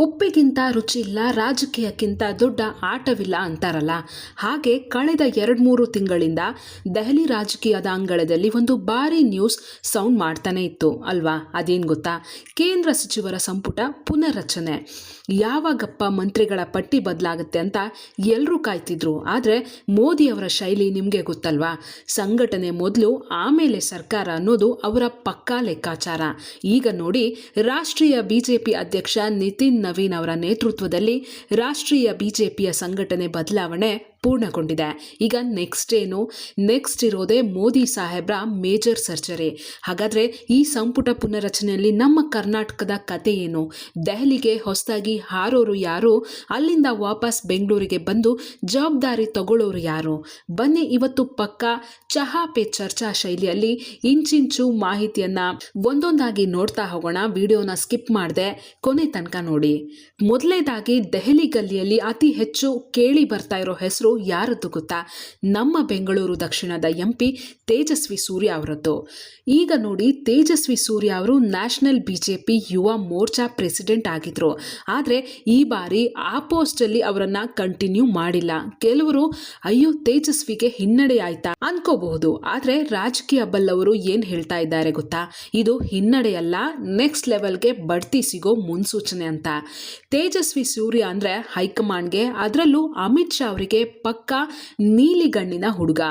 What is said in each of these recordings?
ಉಪ್ಪಿಗಿಂತ ರುಚಿ ಇಲ್ಲ, ರಾಜಕೀಯಕ್ಕಿಂತ ದೊಡ್ಡ ಆಟವಿಲ್ಲ ಅಂತಾರಲ್ಲ. ಹಾಗೆ ಕಳೆದ 2-3 ತಿಂಗಳಿಂದ ದೆಹಲಿ ರಾಜಕೀಯದ ಅಂಗಳದಲ್ಲಿ ಒಂದು ಭಾರಿ ನ್ಯೂಸ್ ಸೌಂಡ್ ಮಾಡ್ತಾನೆ ಇತ್ತು ಅಲ್ವಾ? ಅದೇನು ಗೊತ್ತಾ? ಕೇಂದ್ರ ಸಚಿವರ ಸಂಪುಟ ಪುನರ್ರಚನೆ. ಯಾವಾಗಪ್ಪ ಮಂತ್ರಿಗಳ ಪಟ್ಟಿ ಬದಲಾಗುತ್ತೆ ಅಂತ ಎಲ್ಲರೂ ಕಾಯ್ತಿದ್ರು. ಆದರೆ ಮೋದಿಯವರ ಶೈಲಿ ನಿಮಗೆ ಗೊತ್ತಲ್ವಾ? ಸಂಘಟನೆ ಮೊದಲು, ಆಮೇಲೆ ಸರ್ಕಾರ ಅನ್ನೋದು ಅವರ ಪಕ್ಕಾ ಲೆಕ್ಕಾಚಾರ. ಈಗ ನೋಡಿ, ರಾಷ್ಟ್ರೀಯ ಬಿಜೆಪಿ ಅಧ್ಯಕ್ಷ ನಿತಿನ್ ನವೀನ್ ಅವರ ನೇತೃತ್ವದಲ್ಲಿ ರಾಷ್ಟ್ರೀಯ ಬಿಜೆಪಿಯ ಸಂಘಟನೆ ಬದಲಾವಣೆ ಪೂರ್ಣಗೊಂಡಿದೆ. ಈಗ ನೆಕ್ಸ್ಟ್ ಇರೋದೇ ಮೋದಿ ಸಾಹೇಬ್ರ ಮೇಜರ್ ಸರ್ಜರಿ. ಹಾಗಾದರೆ ಈ ಸಂಪುಟ ಪುನರ್ರಚನೆಯಲ್ಲಿ ನಮ್ಮ ಕರ್ನಾಟಕದ ಕತೆ ಏನು? ದೆಹಲಿಗೆ ಹೊಸದಾಗಿ ಹಾರೋರು ಯಾರು? ಅಲ್ಲಿಂದ ವಾಪಸ್ ಬೆಂಗಳೂರಿಗೆ ಬಂದು ಜವಾಬ್ದಾರಿ ತಗೊಳ್ಳೋರು ಯಾರು? ಬನ್ನಿ ಇವತ್ತು ಪಕ್ಕಾ ಚಹಾ ಪೇ ಚರ್ಚಾ ಶೈಲಿಯಲ್ಲಿ ಇಂಚಿಂಚು ಮಾಹಿತಿಯನ್ನು ಒಂದೊಂದಾಗಿ ನೋಡ್ತಾ ಹೋಗೋಣ. ವಿಡಿಯೋನ ಸ್ಕಿಪ್ ಮಾಡದೆ ಕೊನೆ ತನಕ ನೋಡಿ. ಮೊದಲನೇದಾಗಿ ದೆಹಲಿ ಗಲ್ಲಿಯಲ್ಲಿ ಅತಿ ಹೆಚ್ಚು ಕೇಳಿ ಬರ್ತಾ ಇರೋ ಹೆಸರು ಯಾರದ್ದು ಗೊತ್ತಾ? ನಮ್ಮ ಬೆಂಗಳೂರು ದಕ್ಷಿಣದ ಎಂಪಿ ತೇಜಸ್ವಿ ಸೂರ್ಯ ಅವರದ್ದು. ಈಗ ನೋಡಿ, ತೇಜಸ್ವಿ ಸೂರ್ಯ ಅವರು national BJP Yuva Morcha president ಆಗಿದ್ರು. ಆದರೆ ಈ ಬಾರಿ ಆ ಪೋಸ್ಟಲ್ಲಿ ಅವರನ್ನ ಕಂಟಿನ್ಯೂ ಮಾಡಿಲ್ಲ. ಕೆಲವರು ಅಯ್ಯೋ ತೇಜಸ್ವಿಗೆ ಹಿನ್ನಡೆ ಆಯ್ತಾ ಅನ್ಕೋಬಹುದು. ಆದರೆ ರಾಜಕೀಯ ಬಲ್ಲವರು ಏನು ಹೇಳ್ತಾ ಇದ್ದಾರೆ ಗೊತ್ತಾ? ಇದು ಹಿನ್ನಡೆಯಲ್ಲ, ನೆಕ್ಸ್ಟ್ ಲೆವೆಲ್ಗೆ ಬಡ್ತಿ ಸಿಗೋ ಮುನ್ಸೂಚನೆ ಅಂತ. ತೇಜಸ್ವಿ ಸೂರ್ಯ ಅಂದರೆ ಹೈಕಮಾಂಡ್ಗೆ, ಅದರಲ್ಲೂ ಅಮಿತ್ ಶಾ ಅವರಿಗೆ ಪಕ್ಕಾ ನೀಲಿಗಣ್ಣಿನ ಹುಡುಗ.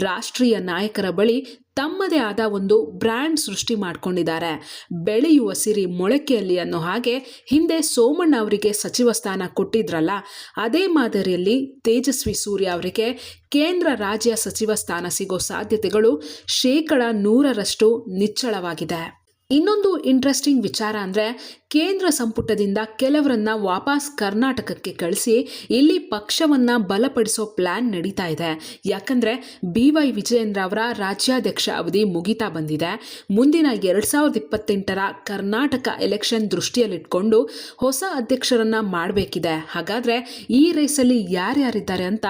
ರಾಷ್ಟ್ರೀಯ ನಾಯಕರ ಬಳಿ ತಮ್ಮದೇ ಆದ ಒಂದು ಬ್ರ್ಯಾಂಡ್ ಸೃಷ್ಟಿ ಮಾಡಿಕೊಂಡಿದ್ದಾರೆ. ಬೆಳೆಯುವ ಸಿರಿ ಮೊಳಕೆಯಲ್ಲಿ ಅನ್ನೋ ಹಾಗೆ ಹಿಂದೆ ಸೋಮಣ್ಣ ಅವರಿಗೆ ಸಚಿವ ಸ್ಥಾನ ಕೊಟ್ಟಿದ್ರಲ್ಲ, ಅದೇ ಮಾದರಿಯಲ್ಲಿ ತೇಜಸ್ವಿ ಸೂರ್ಯ ಅವರಿಗೆ ಕೇಂದ್ರ ರಾಜ್ಯ ಸಚಿವ ಸ್ಥಾನ ಸಿಗೋ ಸಾಧ್ಯತೆಗಳು 100% ನಿಚ್ಚಳವಾಗಿದೆ. ಇನ್ನೊಂದು ಇಂಟ್ರೆಸ್ಟಿಂಗ್ ವಿಚಾರ ಅಂದರೆ, ಕೇಂದ್ರ ಸಂಪುಟದಿಂದ ಕೆಲವರನ್ನ ವಾಪಸ್ ಕರ್ನಾಟಕಕ್ಕೆ ಕಳಿಸಿ ಇಲ್ಲಿ ಪಕ್ಷವನ್ನು ಬಲಪಡಿಸೋ ಪ್ಲಾನ್ ನಡೀತಾ ಇದೆ. ಯಾಕಂದರೆ BY ವಿಜಯೇಂದ್ರ ಅವರ ರಾಜ್ಯಾಧ್ಯಕ್ಷ ಅವಧಿ ಮುಗಿತಾ ಬಂದಿದೆ. ಮುಂದಿನ 2028ರ ಕರ್ನಾಟಕ ಎಲೆಕ್ಷನ್ ದೃಷ್ಟಿಯಲ್ಲಿಟ್ಕೊಂಡು ಹೊಸ ಅಧ್ಯಕ್ಷರನ್ನ ಮಾಡಬೇಕಿದೆ. ಹಾಗಾದರೆ ಈ ರೇಸಲ್ಲಿ ಯಾರ್ಯಾರಿದ್ದಾರೆ ಅಂತ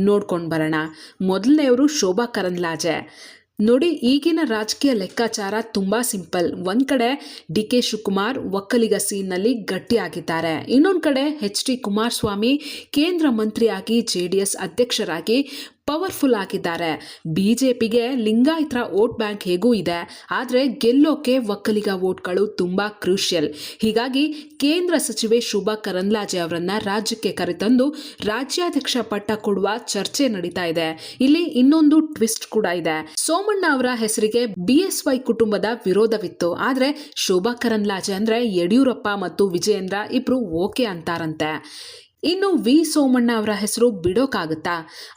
ನೋಡ್ಕೊಂಡು ಬರೋಣ. ಮೊದಲನೆಯವರು ಶೋಭಾ ಕರಂದ್ಲಾಜೆ. ನೋಡಿ, ಈಗಿನ ರಾಜಕೀಯ ಲೆಕ್ಕಾಚಾರ ತುಂಬ ಸಿಂಪಲ್. ಒಂದು ಕಡೆ DK ಶಿವಕುಮಾರ್ ಒಕ್ಕಲಿಗ ಸೀನ್ನಲ್ಲಿ ಗಟ್ಟಿಯಾಗಿದ್ದಾರೆ. ಇನ್ನೊಂದು ಕಡೆ HD ಕುಮಾರಸ್ವಾಮಿ ಕೇಂದ್ರ ಮಂತ್ರಿಯಾಗಿ JDS ಅಧ್ಯಕ್ಷರಾಗಿ ಪವರ್ಫುಲ್ ಆಗಿದ್ದಾರೆ. ಬಿಜೆಪಿಗೆ ಲಿಂಗಾಯತರ ವೋಟ್ ಬ್ಯಾಂಕ್ ಹೇಗೂ ಇದೆ, ಆದರೆ ಗೆಲ್ಲೋಕೆ ಒಕ್ಕಲಿಗ ವೋಟ್ಗಳು ತುಂಬ ಕ್ರೂಷಿಯಲ್. ಹೀಗಾಗಿ ಕೇಂದ್ರ ಸಚಿವೆ ಶೋಭಾ ಕರಂದ್ಲಾಜೆ ಅವರನ್ನ ರಾಜ್ಯಕ್ಕೆ ಕರೆತಂದು ರಾಜ್ಯಾಧ್ಯಕ್ಷ ಪಟ್ಟ ಕೊಡುವ ಚರ್ಚೆ ನಡೀತಾ ಇದೆ. ಇಲ್ಲಿ ಇನ್ನೊಂದು ಟ್ವಿಸ್ಟ್ ಕೂಡ ಇದೆ. ಸೋಮಣ್ಣ ಅವರ ಹೆಸರಿಗೆ BSY ಕುಟುಂಬದ ವಿರೋಧವಿತ್ತು. ಆದರೆ ಶೋಭಾ ಕರಂದ್ಲಾಜೆ ಅಂದ್ರೆ ಯಡಿಯೂರಪ್ಪ ಮತ್ತು ವಿಜಯೇಂದ್ರ ಇಬ್ರು ಓಕೆ ಅಂತಾರಂತೆ. ಇನ್ನು V ಸೋಮಣ್ಣ ಅವರ ಹೆಸರು ಬಿಡೋಕ್ಕಾಗುತ್ತಾ?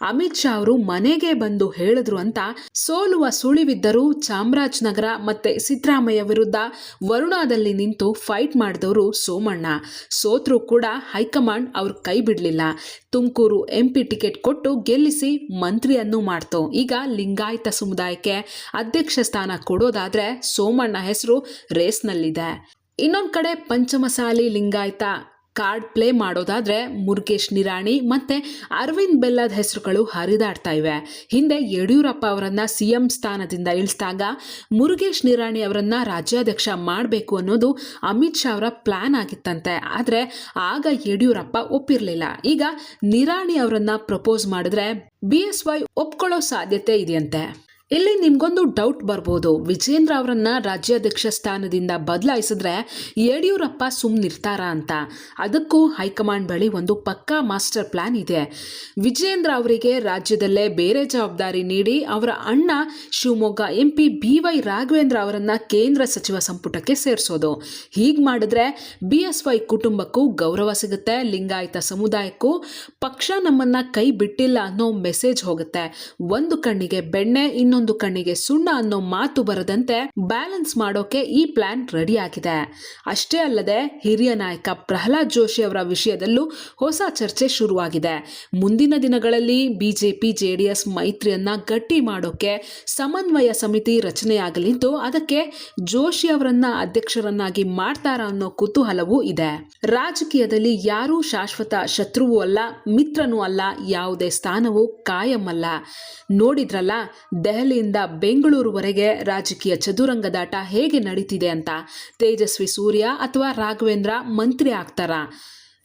ಅಮಿತ್ ಶಾ ಅವರು ಮನೆಗೆ ಬಂದು ಹೇಳಿದ್ರು ಅಂತ ಸೋಲುವ ಸುಳಿವಿದ್ದರೂ ಚಾಮರಾಜನಗರ ಮತ್ತೆ ಸಿದ್ದರಾಮಯ್ಯ ವಿರುದ್ಧ ವರುಣಾದಲ್ಲಿ ನಿಂತು ಫೈಟ್ ಮಾಡಿದವರು ಸೋಮಣ್ಣ. ಸೋತ್ರೂ ಕೂಡ ಹೈಕಮಾಂಡ್ ಅವ್ರ ಕೈ ಬಿಡಲಿಲ್ಲ. ತುಮಕೂರು MP ಟಿಕೆಟ್ ಕೊಟ್ಟು ಗೆಲ್ಲಿಸಿ ಮಂತ್ರಿಯನ್ನು ಮಾಡ್ತು. ಈಗ ಲಿಂಗಾಯತ ಸಮುದಾಯಕ್ಕೆ ಅಧ್ಯಕ್ಷ ಸ್ಥಾನ ಕೊಡೋದಾದ್ರೆ ಸೋಮಣ್ಣ ಹೆಸರು ರೇಸ್ನಲ್ಲಿದೆ. ಇನ್ನೊಂದು ಕಡೆ ಪಂಚಮಸಾಲಿ ಲಿಂಗಾಯತ ಕಾರ್ಡ್ ಪ್ಲೇ ಮಾಡೋದಾದ್ರೆ ಮುರುಗೇಶ್ ನಿರಾಣಿ ಮತ್ತೆ ಅರವಿಂದ್ ಬೆಲ್ಲದ ಹೆಸರುಗಳು ಹರಿದಾಡ್ತಾ ಇವೆ. ಹಿಂದೆ ಯಡಿಯೂರಪ್ಪ ಅವರನ್ನ CM ಸ್ಥಾನದಿಂದ ಇಳಿಸಿದಾಗ ಮುರುಗೇಶ್ ನಿರಾಣಿ ಅವರನ್ನ ರಾಜ್ಯಾಧ್ಯಕ್ಷ ಮಾಡಬೇಕು ಅನ್ನೋದು ಅಮಿತ್ ಶಾ ಅವರ ಪ್ಲಾನ್ ಆಗಿತ್ತಂತೆ. ಆದರೆ ಆಗ ಯಡಿಯೂರಪ್ಪ ಒಪ್ಪಿರಲಿಲ್ಲ. ಈಗ ನಿರಾಣಿ ಅವರನ್ನ ಪ್ರಪೋಸ್ ಮಾಡಿದ್ರೆ BSY ಒಪ್ಕೊಳ್ಳೋ ಸಾಧ್ಯತೆ ಇದೆಯಂತೆ. ಇಲ್ಲಿ ನಿಮ್ಗೊಂದು ಡೌಟ್ ಬರ್ಬೋದು, ವಿಜೇಂದ್ರ ಅವರನ್ನ ರಾಜ್ಯಾಧ್ಯಕ್ಷ ಸ್ಥಾನದಿಂದ ಬದಲಾಯಿಸಿದ್ರೆ ಯಡಿಯೂರಪ್ಪ ಸುಮ್ಮನಿರ್ತಾರ ಅಂತ. ಅದಕ್ಕೂ ಹೈಕಮಾಂಡ್ ಬಳಿ ಒಂದು ಪಕ್ಕಾ ಮಾಸ್ಟರ್ ಪ್ಲಾನ್ ಇದೆ. ವಿಜೇಂದ್ರ ಅವರಿಗೆ ರಾಜ್ಯದಲ್ಲೇ ಬೇರೆ ಜವಾಬ್ದಾರಿ ನೀಡಿ ಅವರ ಅಣ್ಣ ಶಿವಮೊಗ್ಗ MP BY ರಾಘವೇಂದ್ರ ಅವರನ್ನ ಕೇಂದ್ರ ಸಚಿವ ಸಂಪುಟಕ್ಕೆ ಸೇರಿಸೋದು. ಹೀಗೆ ಮಾಡಿದ್ರೆ BSY ಕುಟುಂಬಕ್ಕೂ ಗೌರವ ಸಿಗುತ್ತೆ, ಲಿಂಗಾಯತ ಸಮುದಾಯಕ್ಕೂ ಪಕ್ಷ ನಮ್ಮನ್ನ ಕೈ ಬಿಟ್ಟಿಲ್ಲ ಅನ್ನೋ ಮೆಸೇಜ್ ಹೋಗುತ್ತೆ. ಒಂದು ಕಣ್ಣಿಗೆ ಬೆಣ್ಣೆ, ಇನ್ನೊಂದು ಕಣ್ಣಿಗೆ ಸುಣ್ಣ ಅನ್ನೋ ಮಾತು ಬರದಂತೆ ಬ್ಯಾಲೆನ್ಸ್ ಮಾಡೋಕೆ ಈ ಪ್ಲಾನ್ ರೆಡಿ ಆಗಿದೆ. ಅಷ್ಟೇ ಅಲ್ಲದೆ ಹಿರಿಯ ನಾಯಕ ಪ್ರಹ್ಲಾದ್ ಜೋಶಿ ಅವರ ವಿಷಯದಲ್ಲೂ ಹೊಸ ಚರ್ಚೆ ಶುರುವಾಗಿದೆ. ಮುಂದಿನ ದಿನಗಳಲ್ಲಿ ಬಿಜೆಪಿ JDS ಮೈತ್ರಿಯನ್ನ ಗಟ್ಟಿ ಮಾಡೋಕೆ ಸಮನ್ವಯ ಸಮಿತಿ ರಚನೆಯಾಗಲಿದ್ದು, ಅದಕ್ಕೆ ಜೋಶಿ ಅವರನ್ನ ಅಧ್ಯಕ್ಷರನ್ನಾಗಿ ಮಾಡ್ತಾರ ಅನ್ನೋ ಕುತೂಹಲವೂ ಇದೆ. ರಾಜಕೀಯದಲ್ಲಿ ಯಾರೂ ಶಾಶ್ವತ ಶತ್ರುವೂ ಅಲ್ಲ, ಮಿತ್ರನೂ ಅಲ್ಲ, ಯಾವುದೇ ಸ್ಥಾನವೂ ಕಾಯಂ ಅಲ್ಲ. ನೋಡಿದ್ರಲ್ಲ, ದೆಹಲಿ ದೆಹಲಿಯಿಂದ ಬೆಂಗಳೂರುವರೆಗೆ ರಾಜಕೀಯ ಚದುರಂಗದಾಟ ಹೇಗೆ ನಡೀತಿದೆ ಅಂತ. ತೇಜಸ್ವಿ ಸೂರ್ಯ ಅಥವಾ ರಾಘವೇಂದ್ರ ಮಂತ್ರಿ ಆಗ್ತಾರಾ?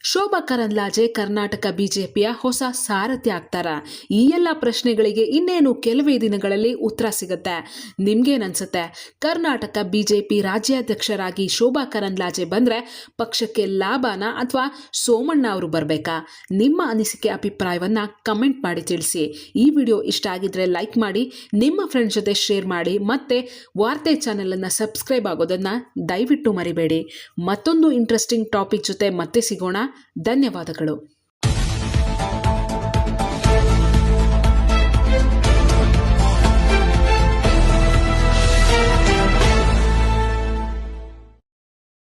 ಶೋಭಾ ಕರಂದ್ಲಾಜೆ ಕರ್ನಾಟಕ ಬಿಜೆಪಿಯ ಹೊಸ ಸಾರಥಿ ಆಗ್ತಾರ? ಈ ಎಲ್ಲ ಪ್ರಶ್ನೆಗಳಿಗೆ ಇನ್ನೇನು ಕೆಲವೇ ದಿನಗಳಲ್ಲಿ ಉತ್ತರ ಸಿಗುತ್ತೆ. ನಿಮ್ಗೇನನ್ಸುತ್ತೆ? ಕರ್ನಾಟಕ ಬಿಜೆಪಿ ರಾಜ್ಯಾಧ್ಯಕ್ಷರಾಗಿ ಶೋಭಾ ಕರಂದ್ಲಾಜೆ ಬಂದರೆ ಪಕ್ಷಕ್ಕೆ ಲಾಭನಾ ಅಥವಾ ಸೋಮಣ್ಣ ಅವರು ಬರಬೇಕಾ? ನಿಮ್ಮ ಅನಿಸಿಕೆ ಅಭಿಪ್ರಾಯವನ್ನು ಕಮೆಂಟ್ ಮಾಡಿ ತಿಳಿಸಿ. ಈ ವಿಡಿಯೋ ಇಷ್ಟ ಆಗಿದ್ರೆ ಲೈಕ್ ಮಾಡಿ, ನಿಮ್ಮ ಫ್ರೆಂಡ್ಸ್ ಜೊತೆ ಶೇರ್ ಮಾಡಿ, ಮತ್ತೆ ವಾರ್ತೆ ಚಾನೆಲನ್ನು ಸಬ್ಸ್ಕ್ರೈಬ್ ಆಗೋದನ್ನು ದಯವಿಟ್ಟು ಮರಿಬೇಡಿ. ಮತ್ತೊಂದು ಇಂಟ್ರೆಸ್ಟಿಂಗ್ ಟಾಪಿಕ್ ಜೊತೆ ಮತ್ತೆ ಸಿಗೋಣ. ಧನ್ಯವಾದಗಳು.